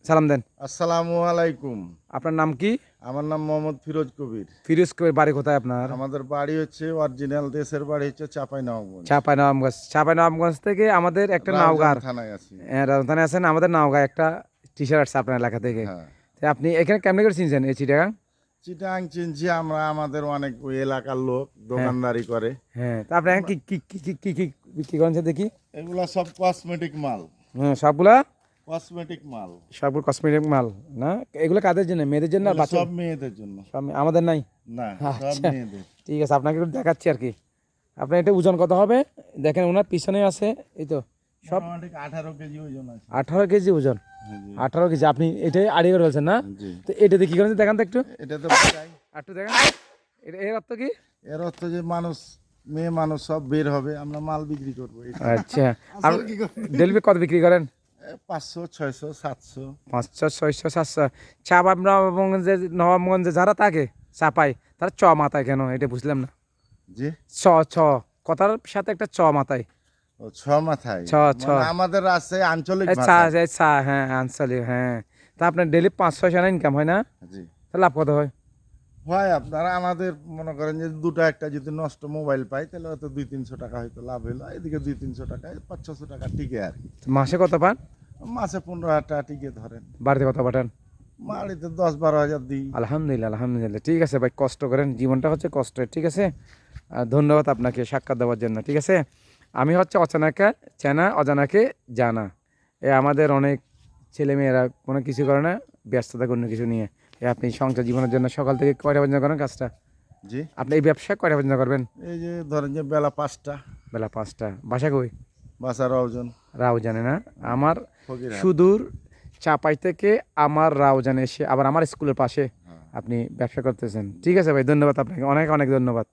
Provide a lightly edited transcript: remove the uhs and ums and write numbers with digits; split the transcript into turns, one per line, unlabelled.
সালাম দেন।
আসসালামু আলাইকুম।
আপনার নাম কি?
আমার নাম মোহাম্মদ ফিরোজ কবির।
ফিরোজ কবির। বাড়ি কোথায় আপনার?
আমাদের বাড়ি হচ্ছে অরিজিনাল, দেশের বাড়ি হচ্ছে চাঁপাইনবাবগঞ্জ।
চাঁপাইনবাবগঞ্জ। চাঁপাইনবাবগঞ্জ থেকে আমাদের একটা
রাউজান
নওগাঁর
থানায় আছি।
রাজধানী আছেন, আমাদের নওগাঁ একটা টি শার্ট আছে আপনার এলাকা থেকে।
হ্যাঁ,
তো আপনি এখানে কেমনি করে চিনছেন এই চিটাগাং?
চিটাং চিনছি আমরা, আমাদের অনেক ওই এলাকার লোক
হ্যাঁ
দোকানদারি করে।
হ্যাঁ। তা আপনি এখন কি কি কি কি কি কি বিক্রি করেন সে দেখি?
এগুলা সব কসমেটিক মাল।
হ্যাঁ, সবগুলা
কসমেটিক মাল
সবগুলো কসমেটিক মাল না? এগুলো কাদের জন্য? মেয়েদের জন্য আর
এগুলো
বাচ্চা?
সব মেয়েদের জন্য।
আমাদের নাই।
না, সব
আচ্ছা
মেয়েদের।
ঠিক আছে, আপনাকে একটু দেখাচ্ছি আর কি। আপনার এটা ওজন কত হবে? দেখেন ওনার পিছনে আছে, এই তো সব
মোটামুটি 18 কেজি ওজন আছে।
18 কেজি ওজন।
হ্যাঁ, জি।
18 কেজি। আপনি এটাই আড়িয়ে করে বলছেন না?
জি।
তো এটা দিয়ে কি করেন দেখান তো একটু।
এটা তো চাই।
একটু দেখান। এটা এর অর্থ কি?
এর অর্থ যে মানুষ, মেয়ে মানুষ সব বের হবে, আমরা মাল বিক্রি করবো।
আচ্ছা। আর ডেলিভারি কত বিক্রি করেন?
500, 600, 700।
500, 600, 700। নবাবগঞ্জে যারা থাকে চাপাই, তারা চ মাথায় কেন? এটা বুঝলাম না।
জি,
ছ ছ কথার সাথে একটা চ মাথায়।
ও ছ মাথায়।
ছ ছ
মানে আমাদের আছে আঞ্চলিক
এই
ভাষা।
হ্যাঁ আনসালি হ্যাঁ। তা আপনার ডেলি 500 না ইনকাম হয় না?
জি,
তা লাভ কত হয়?
হয় আপনারা আমাদের মনে করেন যে দুটো একটা যদি নষ্ট মোবাইল পাই তাহলে হয়তো 200-300 টাকা হয়তো লাভ হইলো, এদিকে 200-300 টাকায় 500-600 টাকা টিকে আর কি।
মাসে কত পান?
মাসে 15,000 টাকা টিকে ধরেন।
বাড়িতে কত পাঠান?
বাড়িতে 10-12 হাজার দিই।
আলহামদুলিল্লাহ আলহামদুলিল্লাহ। ঠিক আছে ভাই, কষ্ট করেন, জীবনটা হচ্ছে কষ্টের। ঠিক আছে, আর ধন্যবাদ আপনাকে সাক্ষাৎ দেওয়ার জন্য। ঠিক আছে, আমি হচ্ছে অচানাকে চেনা, অজানাকে জানা। আমাদের অনেক ছেলেমেয়েরা কোনো কিছু করে না, ব্যস্ত থাকে অন্য কিছু নিয়ে। আপনি সংসার জীবনের জন্য সকাল থেকে কয়টা পর্যন্ত করেন কাজটা?
জি,
আপনি এই ব্যবসা কয়টা পর্যন্ত করবেন?
এই যে ধরেন যে বেলা 5টা।
বেলা 5টা। বাসা কই?
বাসার ওজন
রাও জানে না আমার
ফকিরহাট।
সুদূর চাপাই থেকে আমার রাও জানে এসে আবার আমার স্কুলের পাশে
হ্যাঁ।
আপনি ব্যবসা করতেছেন। ঠিক আছে ভাই, ধন্যবাদ আপনাকে, অনেক অনেক ধন্যবাদ।